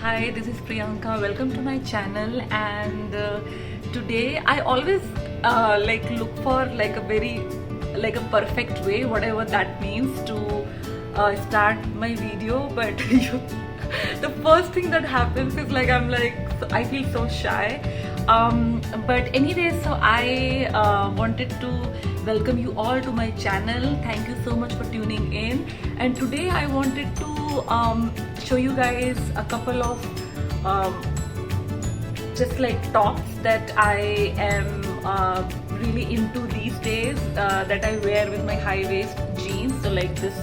Hi, this is Priyanka. Welcome to my channel. And today I always look for like a very like a perfect way, whatever that means, to start my video. But the first thing that happens is I feel so shy. But anyway, so I wanted to welcome you all to my channel. Thank you so much for tuning in. And today I wanted to show you guys a couple of just like tops that I am really into these days, that I wear with my high waist jeans. So like this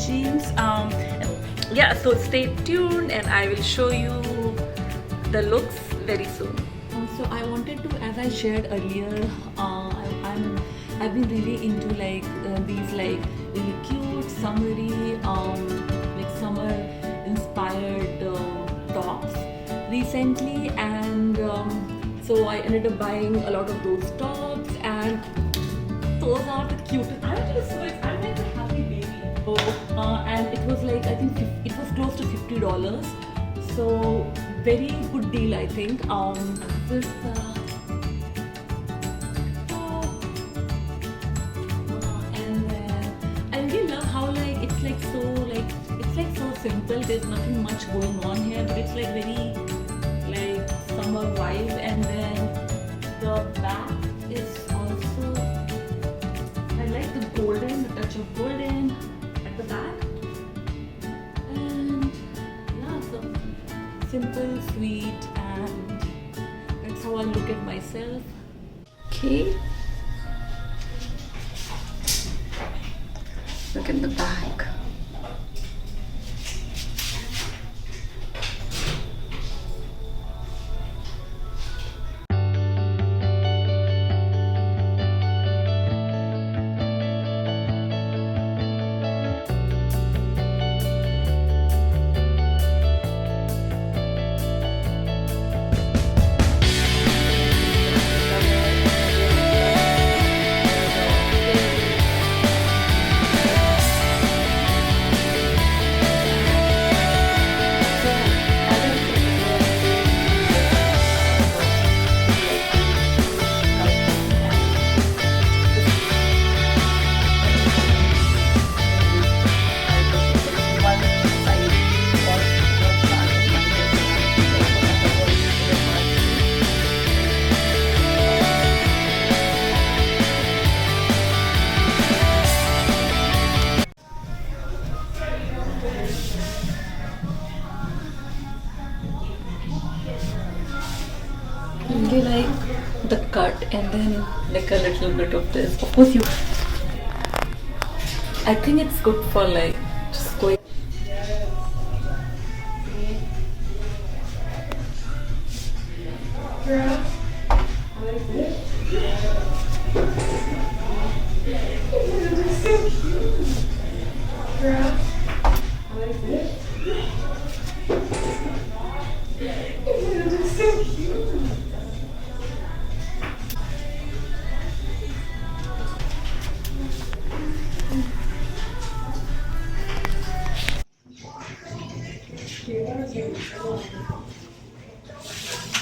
jeans. Yeah, so stay tuned and I will show you the looks very soon. So I wanted to, as I shared earlier, I've been really into these like really cute summery like summer inspired tops recently, and so I ended up buying a lot of those tops, and those are the cutest. I'm actually so excited. I'm like a happy baby. So, and it was like, I think it was close to $50. So very good deal, I think. This and then I really love how it's so simple. There's nothing much going on here, but it's like very like summer vibe. And then the back is also, I like the touch of golden at the back. And yeah, so simple, sweet, and that's how I look at myself. Okay, look at the back. Really like the cut, and then like a little bit of this. Of course, I think it's good for like just going.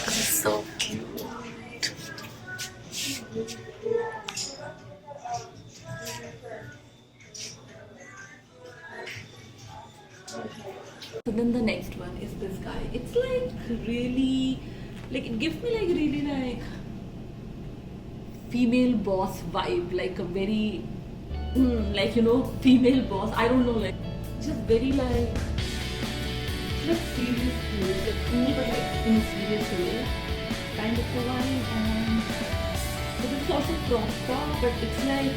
So cute. So then the next one is this guy. It's like really, like it gives me like really like female boss vibe, like a very like, you know, female boss. I don't know, like just very like serious cool, like cool but like in a serious way kind of a vibe. And so this is also crop top, but it's like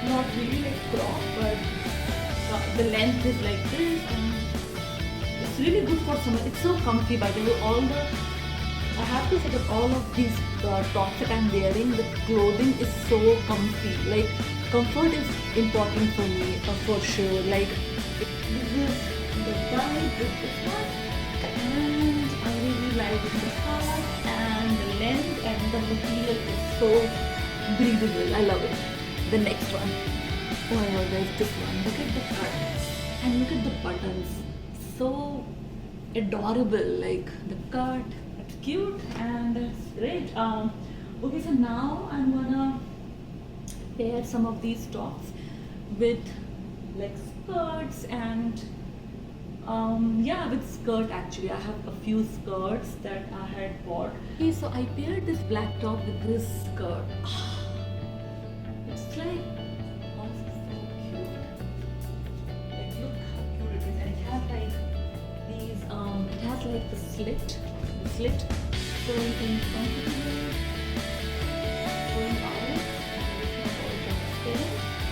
not really like crop, but the length is like this, and it's really good for summer. It's so comfy, by the way. I have to say that all of these tops that I'm wearing, the clothing is so comfy. Like comfort is important for me, for sure. Like this is the vibe with the top, and I really like the top and the length, and the material is so breathable. I love it. The next one, oh my god guys, this one, look at the cut and look at the buttons. So adorable. Like the cut, it's cute and it's great. Okay, so now I'm gonna pair some of these tops with like skirts and yeah, with skirt actually. I have a few skirts that I had bought. Okay, so I paired this black top with this skirt. It's like, oh, this is so cute. Like, look how cute it is. And it has like these, it has like the slit, so you can comfortably going out.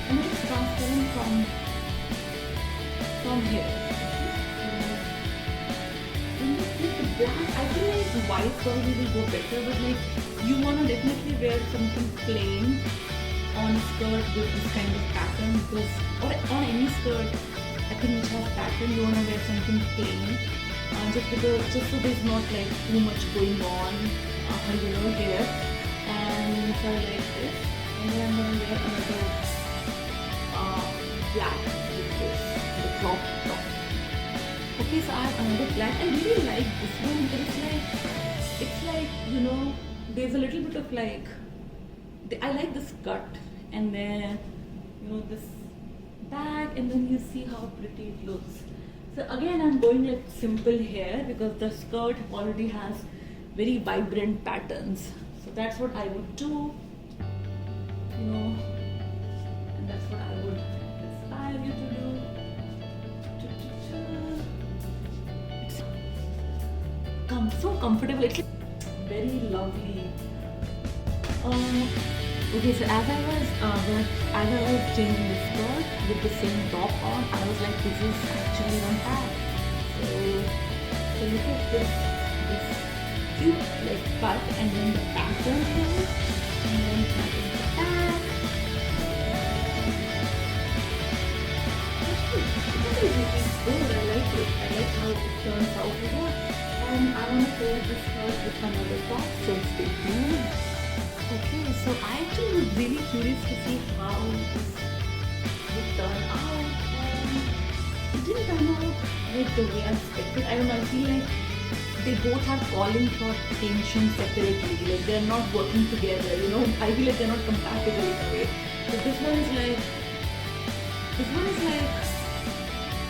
And it's transparent from here. Black, I feel like white probably will go better, but like you wanna definitely wear something plain on a skirt with this kind of pattern, because or on any skirt I think which has pattern, you wanna wear something plain, just so there's not like too much going on here. And so I like this, and then I'm gonna wear another black with this, the crop top. Okay, so I have another black. I really like this one, but it's like, you know, there's a little bit of like, I like this cut, and then, you know, this back, and then you see how pretty it looks. So again, I'm going like simple here because the skirt already has very vibrant patterns. So that's what I would do, you know, and that's what I would inspire you to do. So comfortable, it's very lovely. Okay, so as I was changing the skirt with the same top on, I was like, this is actually not bad. So look at this cute like cut, and then the pattern here, and then pattern the back. It's really good. I like it. I like how it turns out here. And I want to pair this skirt with another top, so stay tuned. Okay, so I actually was really curious to see how this would turn out, and it didn't turn out like the way I expected. I don't know, I feel like they both are calling for attention separately, like they're not working together, you know. I feel like they're not compatible in a way. So this one is like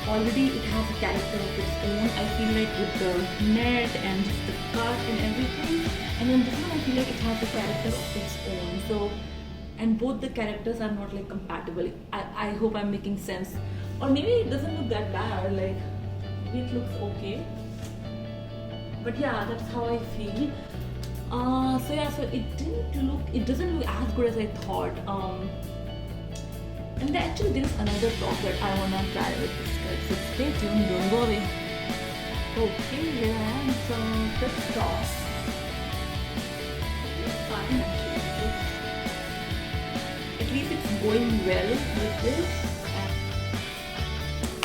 already it has a character of its own. I feel like with the net and just the cut and everything, and then this one I feel like it has a character of its own. So, and both the characters are not like compatible. I hope I'm making sense, or maybe it doesn't look that bad. Like maybe it looks okay, but yeah, that's how I feel. So yeah, so it doesn't look as good as I thought. And there is another top that I wanna try with this skirt. So stay tuned, don't go away. Okay, here I am. So this top is fine actually. At least it's going well with this.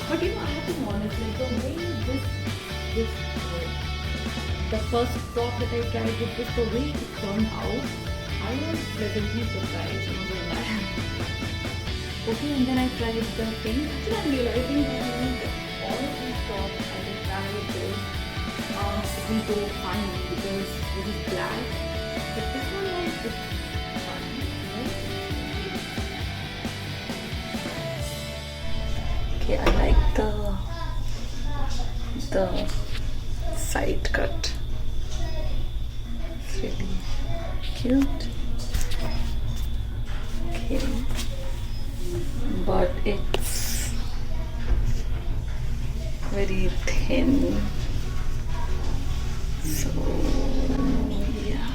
But you know, I have to be honest, like the way the first top that I tried with this, the way it turned out, I was pleasantly surprised. I'm not gonna lie. Okay, and then I tried the pink. Actually, I'm realizing that all of these tops I will try with this, it will go fine because this is black. But this one, like, it's fine, right? Okay, I like the side cut. It's really cute. Okay. But it's very thin, so yeah.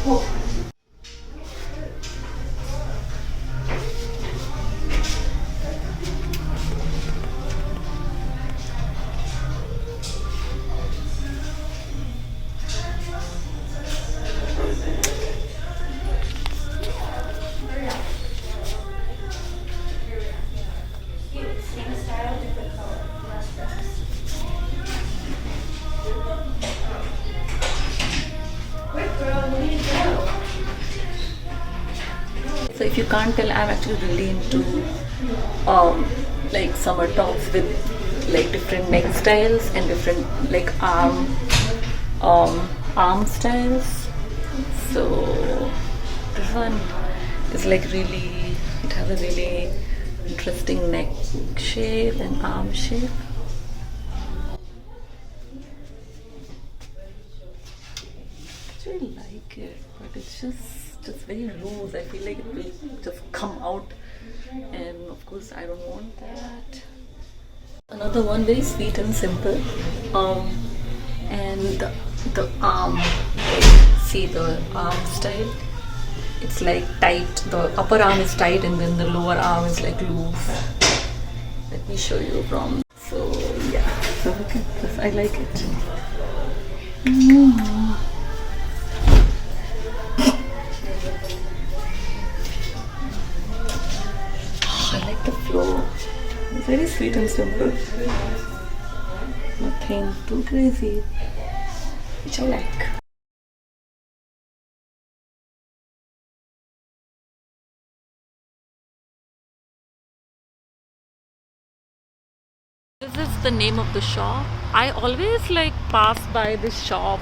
Oh. So if you can't tell, I'm actually really into like summer tops with like different neck styles and different like arm styles. So this one is like really, it has a really interesting neck shape and arm shape. I really like it, but it's just very loose. I feel like it will just come out, and of course I don't want that. Another one, very sweet and simple, and the arm, see the arm style, it's like tight, the upper arm is tight and then the lower arm is like loose. Let me show you from, so yeah, so look at this, I like it. I like the flow. It's very sweet and simple. Nothing too crazy, which I like. This is the name of the shop. I always like pass by this shop.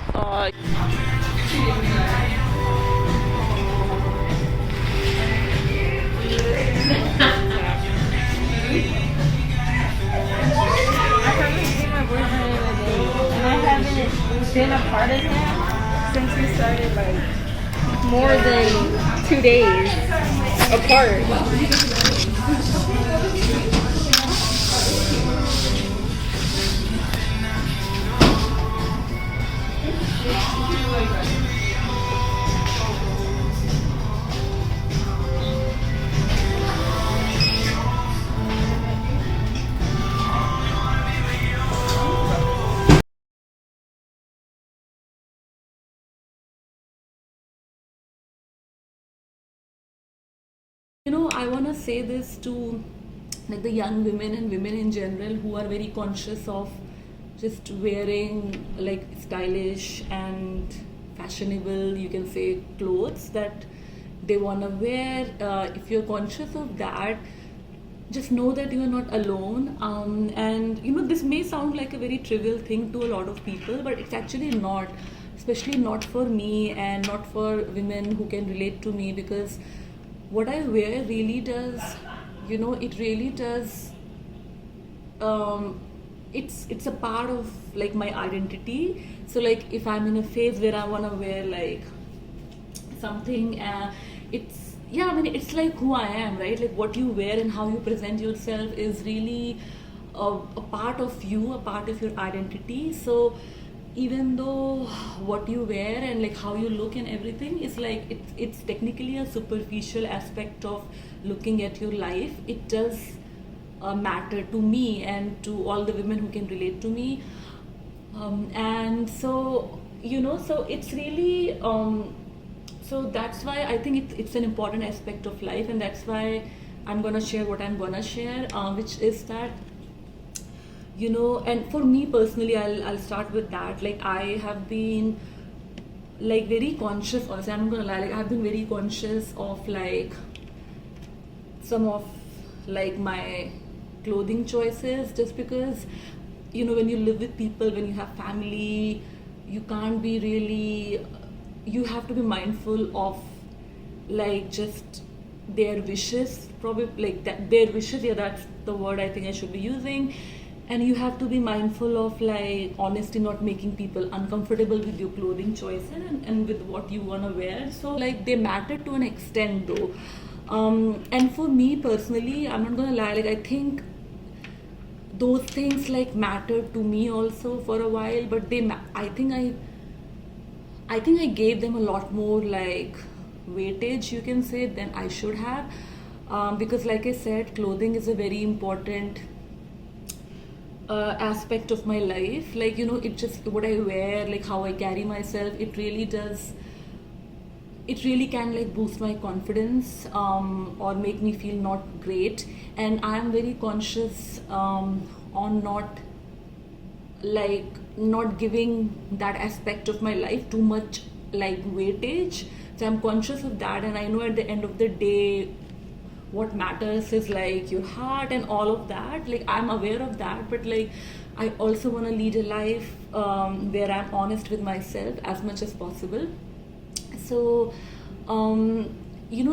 Been a part of him since we started like more than 2 days apart. You know, I want to say this to like the young women and women in general who are very conscious of just wearing like stylish and fashionable, you can say, clothes that they want to wear. If you're conscious of that, just know that you are not alone. And you know, this may sound like a very trivial thing to a lot of people, but it's actually not, especially not for me and not for women who can relate to me, because what I wear really does, you know, it really does, it's a part of like my identity. So like if I'm in a phase where I want to wear like something, it's, yeah, I mean, it's like who I am, right? Like what you wear and how you present yourself is really a part of you, a part of your identity. So even though what you wear and like how you look and everything is like, it's technically a superficial aspect of looking at your life, it does matter to me and to all the women who can relate to me. And so, you know, so it's really, so that's why I think it's an important aspect of life, and that's why I'm gonna share what I'm gonna share, which is that, you know, and for me personally, I'll start with that. Like I have been like very conscious, honestly, I'm not gonna lie, like I've been very conscious of like some of like my clothing choices, just because, you know, when you live with people, when you have family, you can't be really, you have to be mindful of like just their wishes, probably like that, their wishes, yeah, that's the word I think I should be using. And you have to be mindful of like honestly not making people uncomfortable with your clothing choices and with what you want to wear. So like they matter to an extent though. And for me personally, I'm not gonna lie, like I think those things like mattered to me also for a while, but I think I gave them a lot more like weightage, you can say, than I should have, because like I said, clothing is a very important aspect of my life. Like, you know, it just, what I wear, like how I carry myself, it really does, it really can like boost my confidence, or make me feel not great. And I am very conscious on not giving that aspect of my life too much like weightage. So I'm conscious of that, and I know at the end of the day what matters is like your heart and all of that. Like I'm aware of that, but like I also want to lead a life where I'm honest with myself as much as possible. So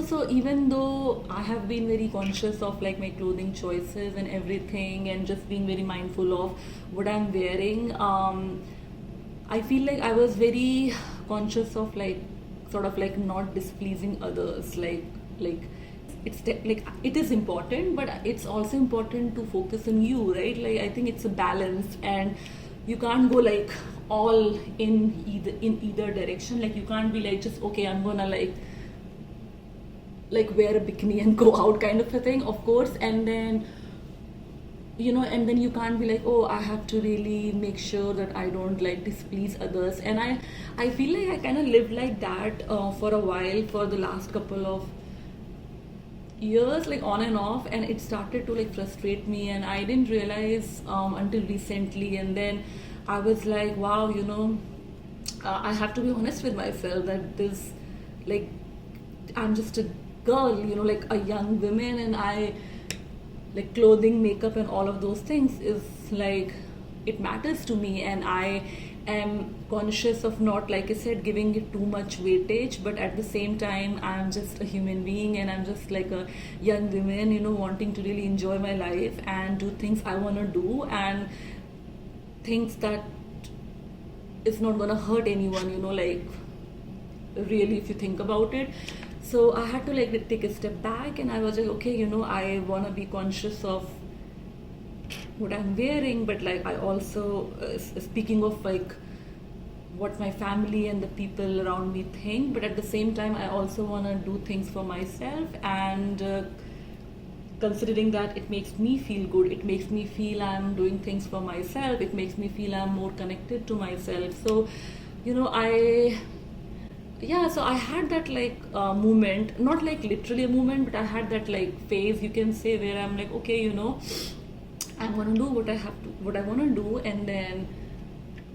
so even though I have been very conscious of like my clothing choices and everything, and just being very mindful of what I'm wearing, I feel like I was very conscious of like sort of like not displeasing others. Like like it is important, but it's also important to focus on you, right? Like I think it's a balance, and you can't go like all in either direction. Like you can't be like just okay, I'm gonna like wear a bikini and go out kind of a thing, of course, and then and then you can't be like, oh, I have to really make sure that I don't like displease others. And I feel like I kind of lived like that for a while, for the last couple of years, like on and off, and it started to like frustrate me, and I didn't realize until recently. And then I was like, wow, I have to be honest with myself that this, like, I'm just a girl, like a young woman, and I like clothing, makeup, and all of those things is like it matters to me, and I am conscious of not, like I said, giving it too much weightage. But at the same time, I'm just a human being, and I'm just like a young woman, wanting to really enjoy my life and do things I want to do, and things that is not gonna hurt anyone, like really, if you think about it. So I had to like take a step back, and I was like, okay, I want to be conscious of what I'm wearing, but like I also, speaking of like what my family and the people around me think, but at the same time, I also want to do things for myself, and considering that it makes me feel good, it makes me feel I'm doing things for myself, it makes me feel I'm more connected to myself. So, so I had that like moment, not like literally a moment, but I had that like phase, you can say, where I'm like, okay, I'm gonna do what I want to do, and then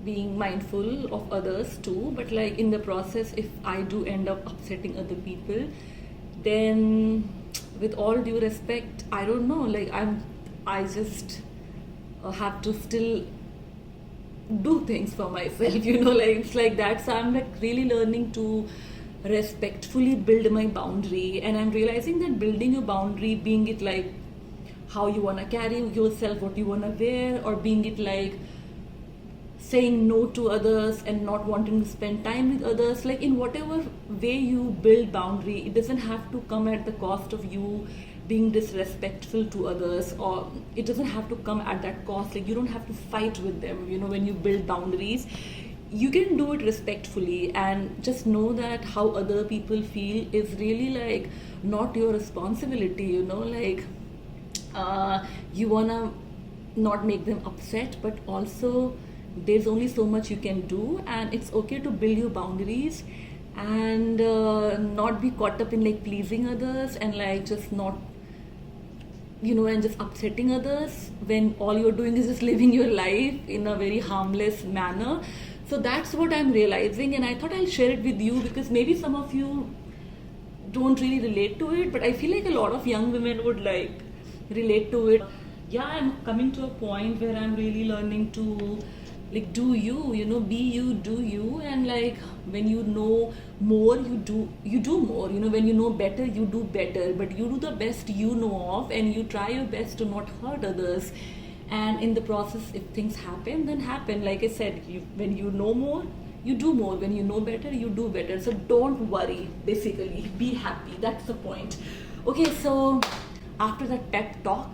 being mindful of others too. But like in the process, if I do end up upsetting other people, then with all due respect, I don't know, like I just have to still do things for myself, like it's like that. So I'm like really learning to respectfully build my boundary, and I'm realizing that building your boundary, being it like how you want to carry yourself, what you want to wear, or being it like saying no to others and not wanting to spend time with others, like in whatever way you build boundary, it doesn't have to come at the cost of you being disrespectful to others, or it doesn't have to come at that cost. Like you don't have to fight with them, when you build boundaries. You can do it respectfully, and just know that how other people feel is really like not your responsibility, like you wanna not make them upset, but also there's only so much you can do, and it's okay to build your boundaries and not be caught up in like pleasing others, and like just not and just upsetting others when all you're doing is just living your life in a very harmless manner. So that's what I'm realizing, and I thought I'll share it with you, because maybe some of you don't really relate to it, but I feel like a lot of young women would like relate to it. Yeah, I'm coming to a point where I'm really learning to like do you, be you, do you, and like when you know more, you do more, when you know better, you do better, but you do the best you know of, and you try your best to not hurt others. And in the process, if things happen, then happen. Like I said, when you know more, you do more. When you know better, you do better. So don't worry, basically be happy. That's the point. Okay, so after that pep talk,